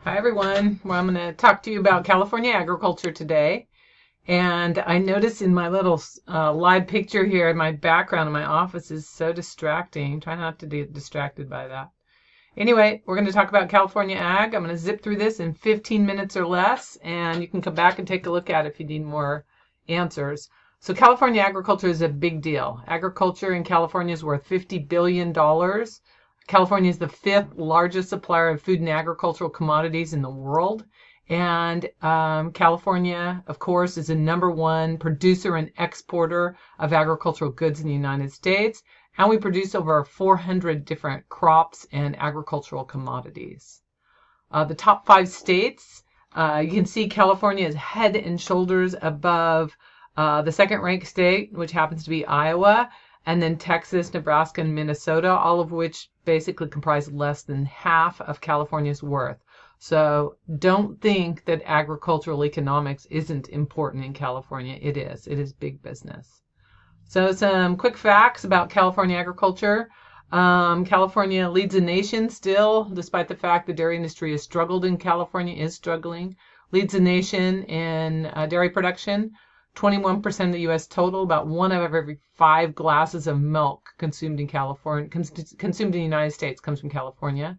Hi everyone. Well, I'm going to talk to you about California agriculture today. And I notice in my little live picture here, my background in my office is so distracting. Try not to get distracted by that. Anyway, we're going to talk about California ag. I'm going to zip through this in 15 minutes or less, and you can come back and take a look at it if you need more answers. So California agriculture is a big deal. Agriculture in California is worth $50 billion. California is the fifth largest supplier of food and agricultural commodities in the world. And California, of course, is the number one producer and exporter of agricultural goods in the United States. And we produce over 400 different crops and agricultural commodities. The top 5 states, you can see California is head and shoulders above the second ranked state, which happens to be Iowa, and then Texas, Nebraska, and Minnesota, all of which basically comprise less than half of California's worth. So don't think that agricultural economics isn't important in California. It is. It is big business. So some quick facts about California agriculture. California leads the nation still, despite the fact the dairy industry has struggled in California, is struggling. Leads the nation in dairy production. 21% of the U.S. total, about 1 out of every 5 glasses of milk consumed in California, consumed in the United States comes from California.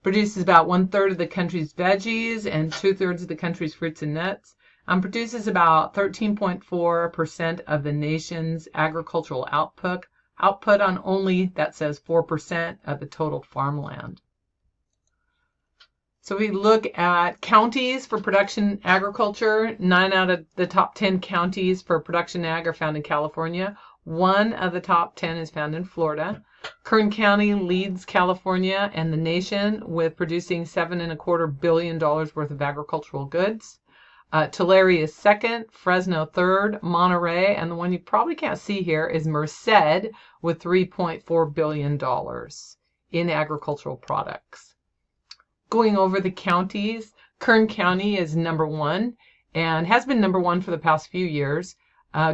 Produces about 1/3 of the country's veggies and 2/3 of the country's fruits and nuts. Produces about 13.4% of the nation's agricultural output on only, that says, 4% of the total farmland. So we look at counties for production agriculture. 9 out of the top 10 counties for production ag are found in California. 1 of the top 10 is found in Florida. Kern County leads California and the nation with producing $7.25 billion worth of agricultural goods. Tulare is second, Fresno third, Monterey, and the one you probably can't see here is Merced with $3.4 billion in agricultural products. Going over the counties, Kern County is number 1 and has been number 1 for the past few years.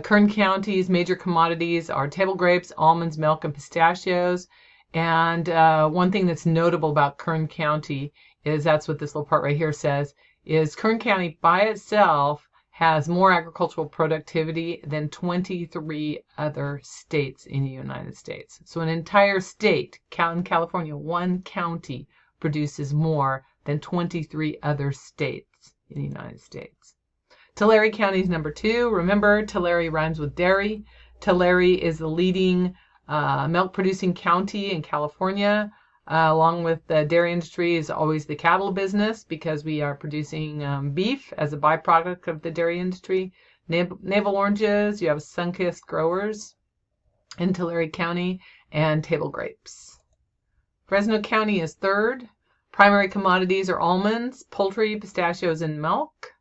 Kern County's major commodities are table grapes, almonds, milk, and pistachios. And one thing that's notable about Kern County is, that's what this little part right here says, is Kern County by itself has more agricultural productivity than 23 other states in the United States. So an entire state, in California, one county produces more than 23 other states in the United States. Tulare County is number 2. Remember, Tulare rhymes with dairy. Tulare is the leading milk producing county in California. Along with the dairy industry is always the cattle business, because we are producing beef as a byproduct of the dairy industry. Navel oranges, you have sun-kissed growers in Tulare County, and table grapes. Fresno County is 3rd. Primary commodities are almonds, poultry, pistachios, and milk.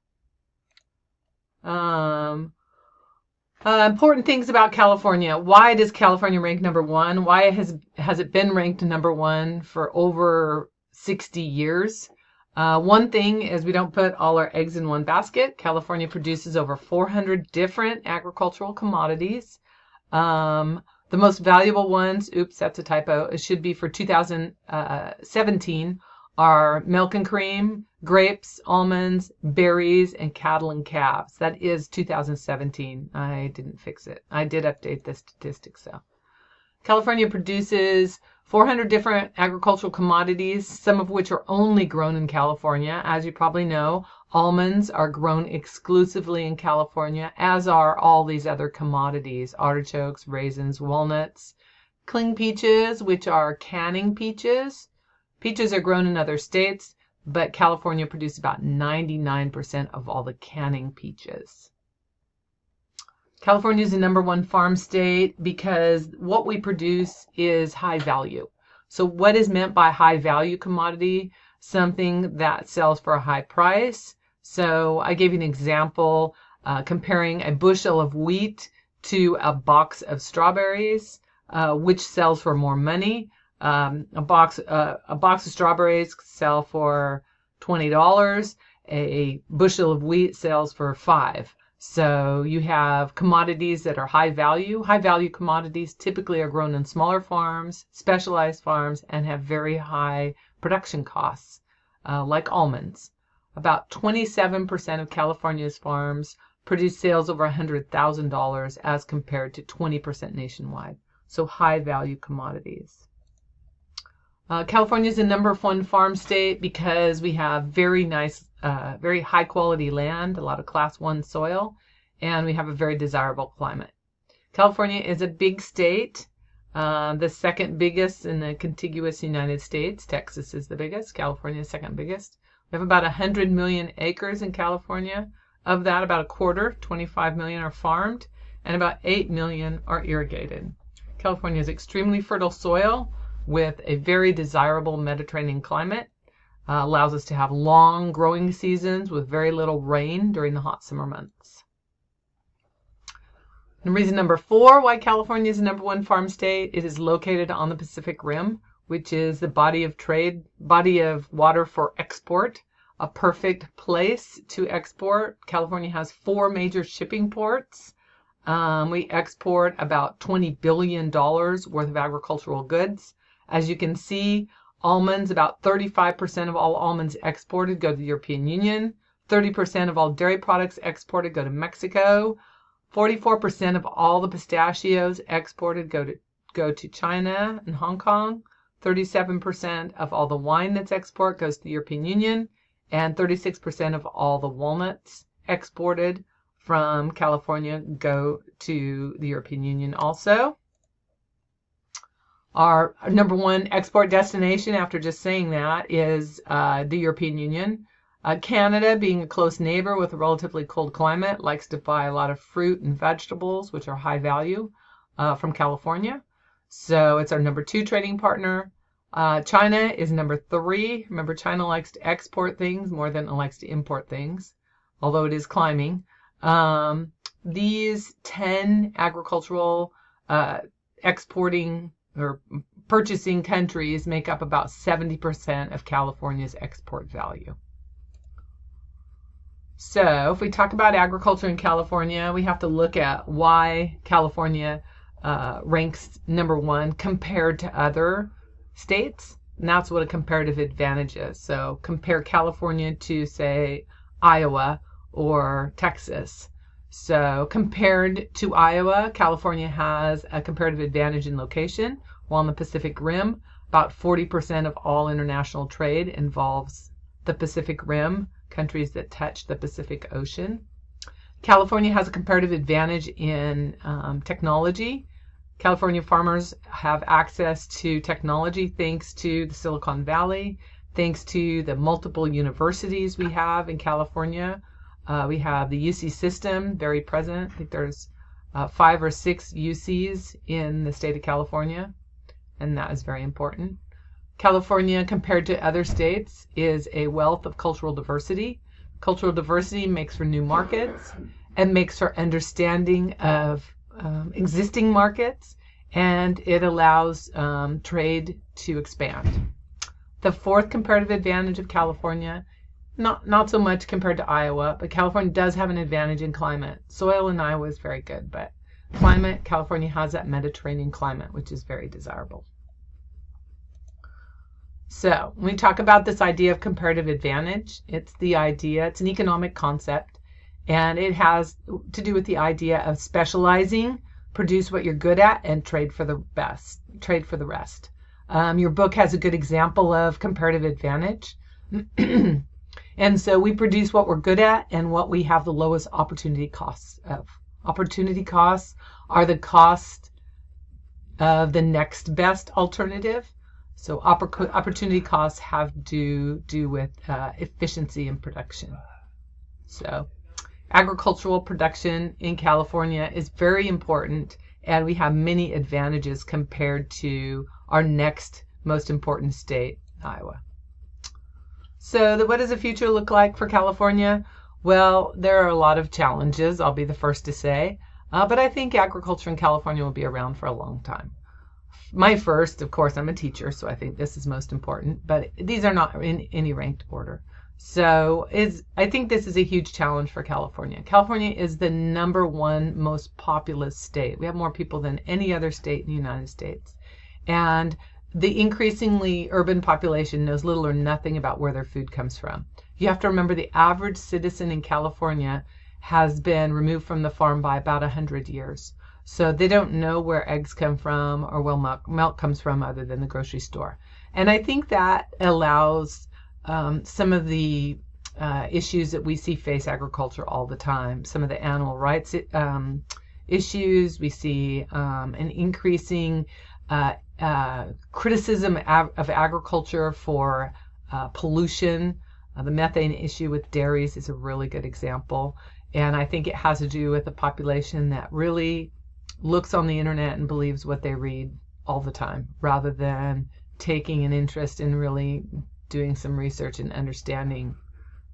Important things about California. Why does California rank number 1? Why has it been ranked number 1 for over 60 years? One thing is we don't put all our eggs in one basket. California produces over 400 different agricultural commodities. The most valuable ones, oops, that's a typo, it should be for 2017, are milk and cream, grapes, almonds, berries, and cattle and calves. That is 2017. I didn't fix it. I did update the statistics, though. California produces 400 different agricultural commodities, some of which are only grown in California. As you probably know, almonds are grown exclusively in California, as are all these other commodities: artichokes, raisins, walnuts, cling peaches, which are canning peaches. Peaches are grown in other states, but California produces about 99% of all the canning peaches. California is the number 1 farm state because what we produce is high value. So what is meant by high value commodity? Something that sells for a high price. So I gave you an example comparing a bushel of wheat to a box of strawberries, which sells for more money. A box of strawberries sell for $20. A bushel of wheat sells for $5. So you have commodities that are high value. High value commodities typically are grown in smaller farms, specialized farms, and have very high production costs. like almonds. About 27% of California's farms produce sales over $100,000 as compared to 20% nationwide. So high value commodities. California is the #1 farm state because we have very nice, very high quality land, a lot of Class 1 soil, and we have a very desirable climate. California is a big state, the second biggest in the contiguous United States. Texas is the biggest. California is second biggest. We have about 100 million acres in California. Of that, about a quarter, 25 million, are farmed, and about 8 million are irrigated. California has extremely fertile soil with a very desirable Mediterranean climate. Allows us to have long growing seasons with very little rain during the hot summer months. And reason number 4 why California is the #1 farm state, it is located on the Pacific Rim, which is the body of water for export, a perfect place to export. California has 4 major shipping ports. We export about $20 billion worth of agricultural goods. As you can see, almonds, about 35% of all almonds exported go to the European Union. 30% of all dairy products exported go to Mexico. 44% of all the pistachios exported go to China and Hong Kong. 37% of all the wine that's exported goes to the European Union. And 36% of all the walnuts exported from California go to the European Union also. Our #1 export destination, after just saying that, is the European Union. Canada, being a close neighbor with a relatively cold climate, likes to buy a lot of fruit and vegetables, which are high value, from California. So it's our #2 trading partner. China is #3. Remember, China likes to export things more than it likes to import things, although it is climbing. These 10 agricultural exporting or purchasing countries make up about 70% of California's export value. So if we talk about agriculture in California, we have to look at why California ranks #1 compared to other states. And that's what a comparative advantage is. So compare California to, say, Iowa or Texas. So compared to Iowa, California has a comparative advantage in location. While on the Pacific Rim, about 40% of all international trade involves the Pacific Rim, countries that touch the Pacific Ocean. California has a comparative advantage in technology. California farmers have access to technology thanks to the Silicon Valley, thanks to the multiple universities we have in California. We have the UC system, very present. I think there's 5 or 6 UCs in the state of California, and that is very important. California, compared to other states, is a wealth of cultural diversity. Cultural diversity makes for new markets and makes for understanding of existing markets, and it allows trade to expand. The 4th comparative advantage of California, not so much compared to Iowa, but California does have an advantage in climate. Soil in Iowa is very good, but climate, California has that Mediterranean climate, which is very desirable. So when we talk about this idea of comparative advantage, it's an economic concept, and it has to do with the idea of specializing, produce what you're good at, and trade for the rest. Your book has a good example of comparative advantage. And so we produce what we're good at and what we have the lowest opportunity costs of. Opportunity costs are the cost of the next best alternative. So opportunity costs have to do with efficiency in production. So agricultural production in California is very important, and we have many advantages compared to our next most important state, Iowa. So what does the future look like for California? Well, there are a lot of challenges, I'll be the first to say, but I think agriculture in California will be around for a long time. My first, of course, I'm a teacher, so I think this is most important, but these are not in any ranked order. So I think this is a huge challenge for California. California is the #1 most populous state. We have more people than any other state in the United States. And the increasingly urban population knows little or nothing about where their food comes from. You have to remember the average citizen in California has been removed from the farm by about 100 years. So they don't know where eggs come from or where milk comes from other than the grocery store. And I think that allows some of the issues that we see face agriculture all the time. Some of the animal rights issues. We see an increasing criticism of agriculture for pollution. The methane issue with dairies is a really good example. And I think it has to do with a population that really looks on the internet and believes what they read all the time, rather than taking an interest in really doing some research and understanding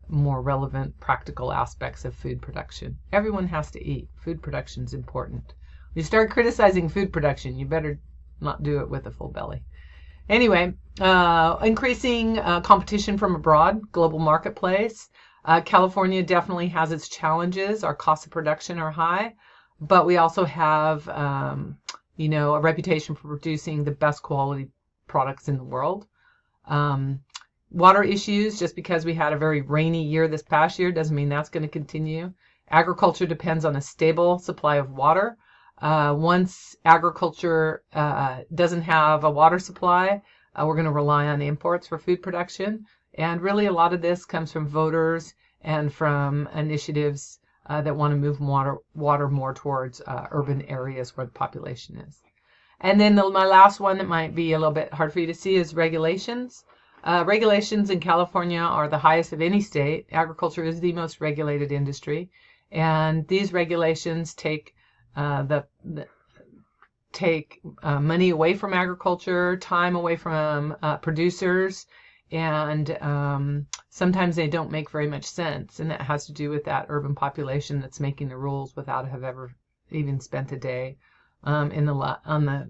more relevant practical aspects of food production. Everyone has to eat. Food production is important. When you start criticizing food production, you better not do it with a full belly. Anyway, increasing competition from abroad, global marketplace. California definitely has its challenges. Our costs of production are high, but we also have, a reputation for producing the best quality products in the world. Water issues, just because we had a very rainy year this past year doesn't mean that's going to continue. Agriculture depends on a stable supply of water. Once agriculture doesn't have a water supply, we're going to rely on imports for food production. And really a lot of this comes from voters and from initiatives that want to move water more towards urban areas where the population is. And then my last one that might be a little bit hard for you to see is regulations. Regulations in California are the highest of any state. Agriculture is the most regulated industry. And these regulations take money away from agriculture, time away from producers, and sometimes they don't make very much sense. And that has to do with that urban population that's making the rules without have ever even spent a day on the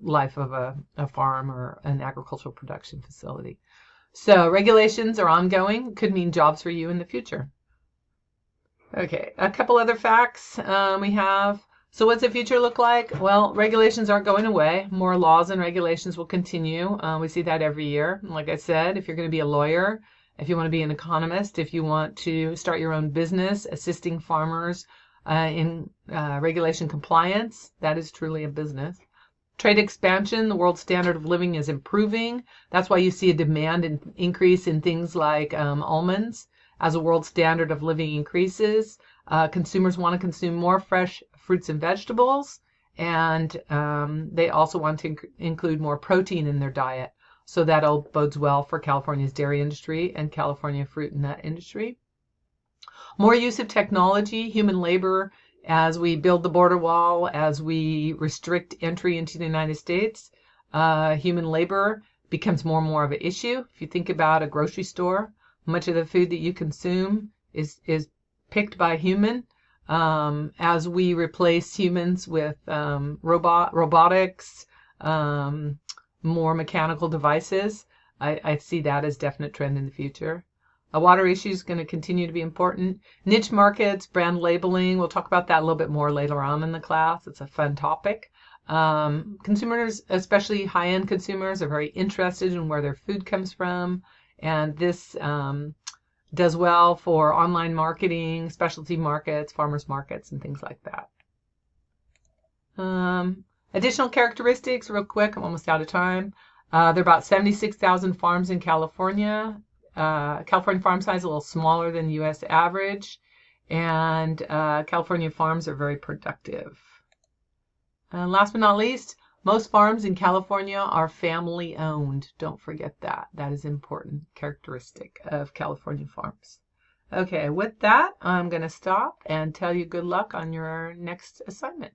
life of a farm or an agricultural production facility. So regulations are ongoing. Could mean jobs for you in the future. Okay, a couple other facts we have. So what's the future look like? Well, regulations aren't going away. More laws and regulations will continue. We see that every year. Like I said, if you're going to be a lawyer, if you want to be an economist, if you want to start your own business assisting farmers in regulation compliance, that is truly a business. Trade expansion, the world standard of living is improving. That's why you see a demand increase in things like almonds. As the world standard of living increases, consumers want to consume more fresh fruits and vegetables, and they also want to include more protein in their diet. So that all bodes well for California's dairy industry and California fruit and nut industry. More use of technology, human labor, as we build the border wall, as we restrict entry into the United States, human labor becomes more and more of an issue. If you think about a grocery store, much of the food that you consume is picked by human. As we replace humans with robotics, more mechanical devices, I see that as a definite trend in the future. Water issue is going to continue to be important. Niche markets, brand labeling, we'll talk about that a little bit more later on in the class. It's a fun topic. Consumers, especially high-end consumers, are very interested in where their food comes from, and this does well for online marketing, specialty markets, farmers markets, and things like that. Additional characteristics, real quick, I'm almost out of time. There are about 76,000 farms in California. California farm size is a little smaller than the U.S. average, and California farms are very productive. And last but not least, most farms in California are family owned. Don't forget that. That is an important characteristic of California farms. Okay, with that, I'm going to stop and tell you good luck on your next assignment.